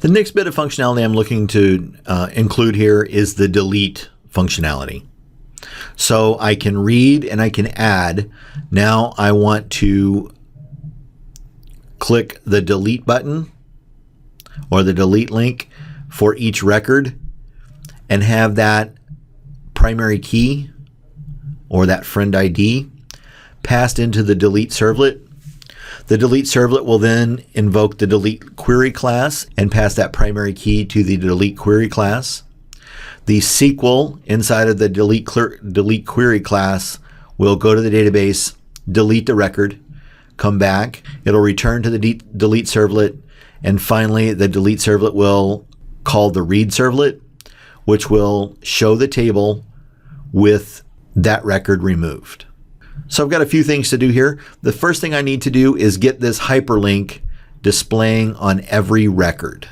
The next bit of functionality I'm looking to include here is the delete functionality. So I can read and I can add. Now I want to click the delete button or the delete link for each record and have that primary key or that friend ID passed into the delete servlet. The delete servlet will then invoke the delete query class and pass that primary key to the delete query class. The SQL inside of the delete query class will go to the database, delete the record, come back. It'll return to the delete servlet, and finally the delete servlet will call the read servlet, which will show the table with that record removed. So I've got a few things to do here. The first thing I need to do is get this hyperlink displaying on every record.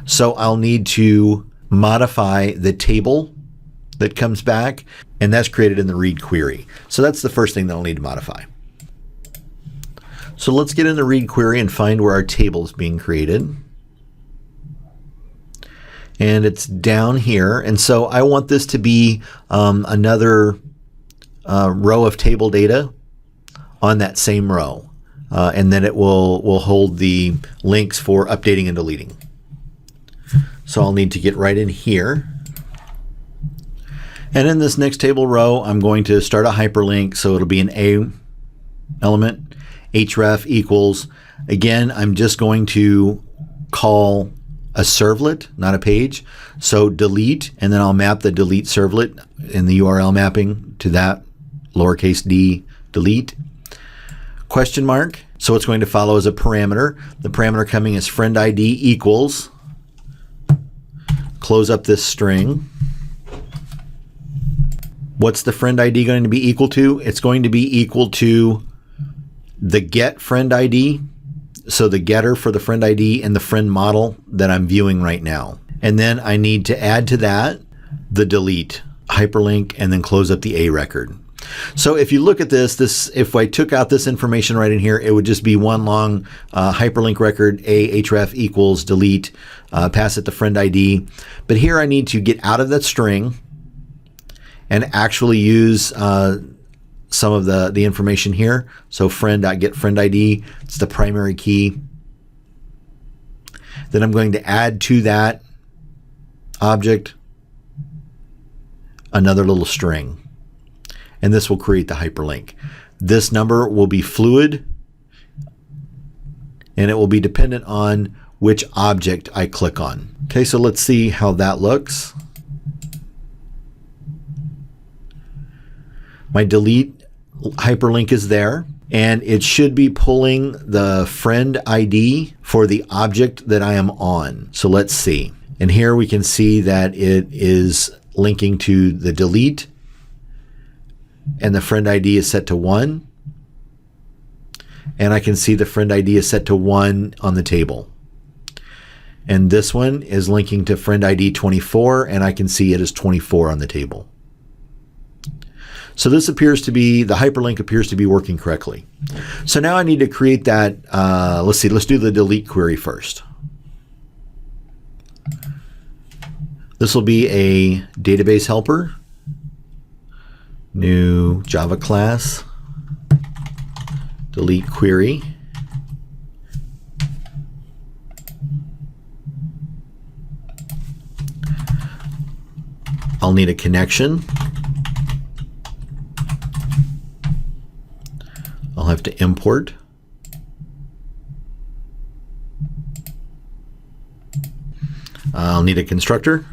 So I'll need to modify the table that comes back, and that's created in the read query. So that's the first thing that I'll need to modify. So let's get in the read query and find where our table is being created. And it's down here. And so I want this to be another row of table data on that same row. And then it will hold the links for updating and deleting. So I'll need to get right in here. And in this next table row, I'm going to start a hyperlink. So it'll be an A element, href equals. Again, I'm just going to call a servlet, not a page. So delete, and then I'll map the delete servlet in the URL mapping to that lowercase d delete. Question mark. So it's going to follow as a parameter. The parameter coming as friend ID equals. Close up this string. What's the friend ID going to be equal to? It's going to be equal to the get friend ID. So the getter for the friend ID and the friend model that I'm viewing right now. And then I need to add to that the delete hyperlink and then close up the A record. So if you look at this, if I took out this information right in here, it would just be one long hyperlink record, A href equals delete, pass it to friend ID. But here I need to get out of that string and actually use some of the information here. So friend.get friend ID, it's the primary key. Then I'm going to add to that object another little string. And this will create the hyperlink. This number will be fluid, and it will be dependent on which object I click on. Okay, so let's see how that looks. My delete hyperlink is there, and it should be pulling the friend ID for the object that I am on. So let's see. And here we can see that it is linking to the delete, and the friend ID is set to 1. And I can see the friend ID is set to 1 on the table. And this one is linking to friend ID 24, and I can see it is 24 on the table. So this appears to be, the hyperlink appears to be working correctly. So now I need to create that, let's do the delete query first. This will be a database helper, new Java class, delete query. I'll need a connection. I'll have to import. I'll need a constructor.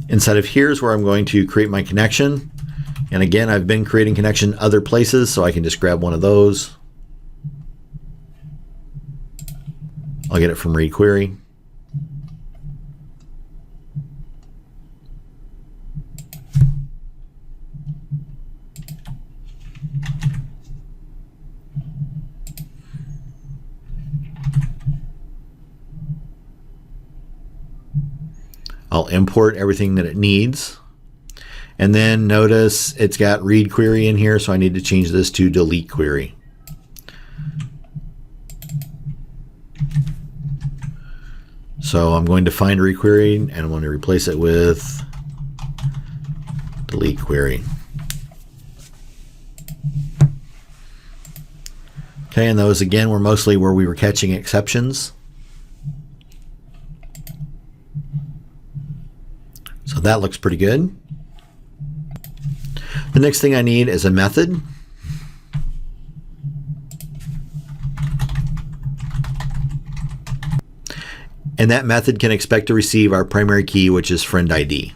Inside of here is where I'm going to create my connection. And again, I've been creating connection other places, so I can just grab one of those. I'll get it from read query. I'll import everything that it needs. And then notice it's got read query in here, so I need to change this to delete query. So I'm going to find read query and I'm going to replace it with delete query. Okay, and those again were mostly where we were catching exceptions. So that looks pretty good. The next thing I need is a method. And that method can expect to receive our primary key, which is friend ID.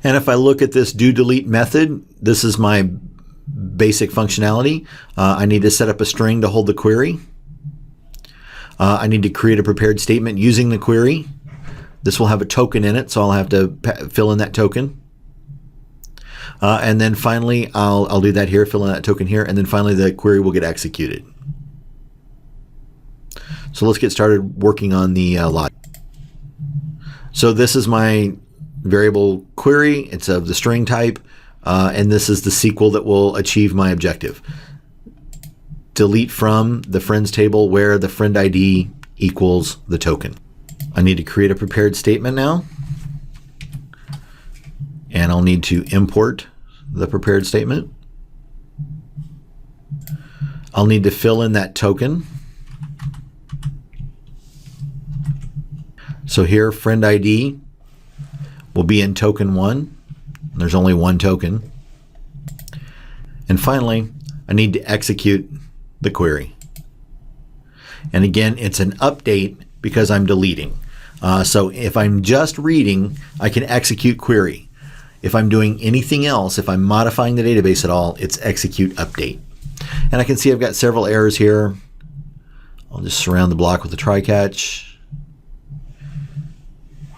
And if I look at this do delete method, this is my basic functionality. I need to set up a string to hold the query. I need to create a prepared statement using the query. This will have a token in it, so I'll have to fill in that token. And then finally, I'll do that here, fill in that token here, and then finally the query will get executed. So let's get started working on the logic. So this is my variable query. It's of the string type, and this is the SQL that will achieve my objective. Delete from the friends table where the friend ID equals the token. I need to create a prepared statement now, and I'll need to import the prepared statement. I'll need to fill in that token. So here, friend ID will be in token 1. There's only one token. And finally, I need to execute the query. And again, it's an update because I'm deleting. So if I'm just reading, I can execute query. If I'm doing anything else, if I'm modifying the database at all, it's execute update. And I can see I've got several errors here. I'll just surround the block with a try catch.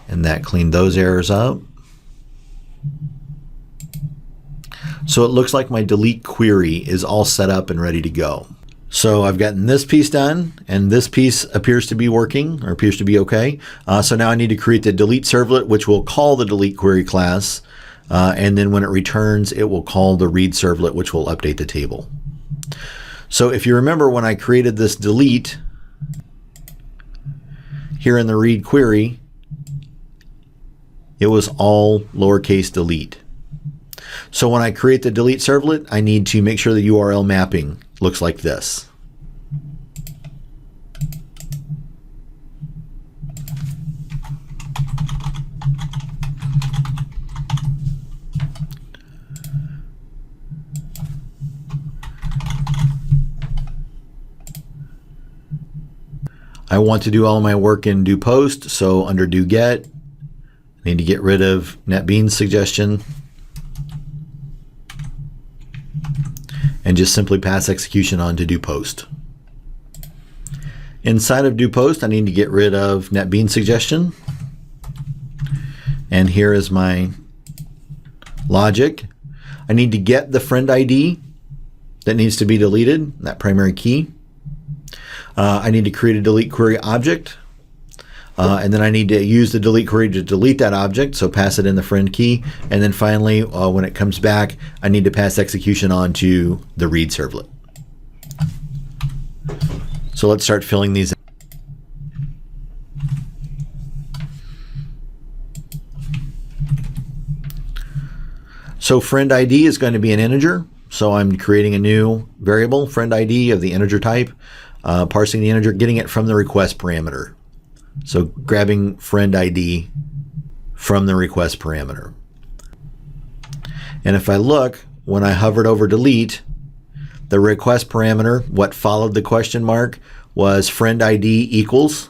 And that cleaned those errors up. So it looks like my delete query is all set up and ready to go. So I've gotten this piece done, and this piece appears to be working, or appears to be okay. So now I need to create the delete servlet, which will call the delete query class. And then when it returns, it will call the read servlet, which will update the table. So if you remember when I created this delete here in the read query, it was all lowercase delete. So when I create the delete servlet, I need to make sure the URL mapping looks like this. I want to do all of my work in do post, so under do get, I need to get rid of NetBeans suggestion and just simply pass execution on to do post. Inside of do post, I need to get rid of NetBeans suggestion. And here is my logic. I need to get the friend ID that needs to be deleted, that primary key. I need to create a delete query object. And then I need to use the delete query to delete that object, so pass it in the friend key. And then finally, when it comes back, I need to pass execution on to the read servlet. So let's start filling these in. So friend ID is going to be an integer. So I'm creating a new variable, friend ID of the integer type, parsing the integer, getting it from the request parameter. So grabbing friend ID from the request parameter. And if I look, when I hovered over delete, the request parameter, what followed the question mark, was friend ID equals.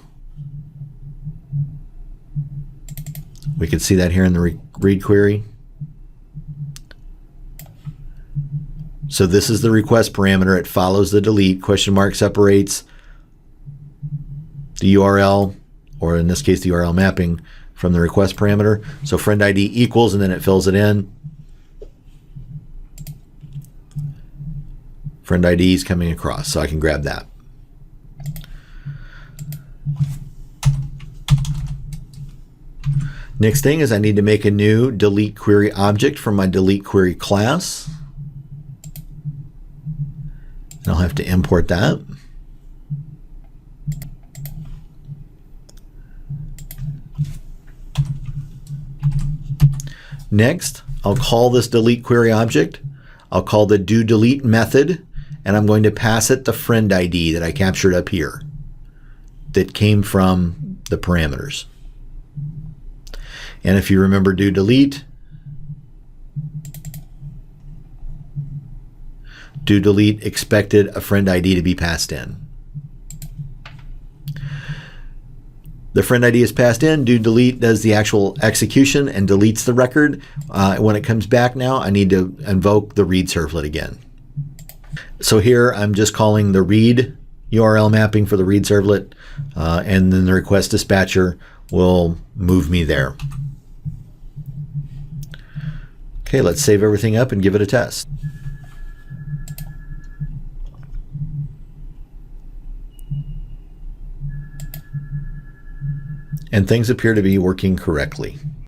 We can see that here in the read query. So this is the request parameter. It follows the delete. Question mark separates the URL, or in this case, the URL mapping, from the request parameter. So friend ID equals, and then it fills it in. Friend ID is coming across, so I can grab that. Next thing is I need to make a new delete query object for my delete query class. And I'll have to import that. Next, I'll call this delete query object. I'll call the doDelete method, and I'm going to pass it the friend ID that I captured up here that came from the parameters. And if you remember doDelete, doDelete expected a friend ID to be passed in. The friend ID is passed in, doDelete does the actual execution and deletes the record. When it comes back now, I need to invoke the read servlet again. So here I'm just calling the read URL mapping for the read servlet, and then the request dispatcher will move me there. Okay, let's save everything up and give it a test. And things appear to be working correctly.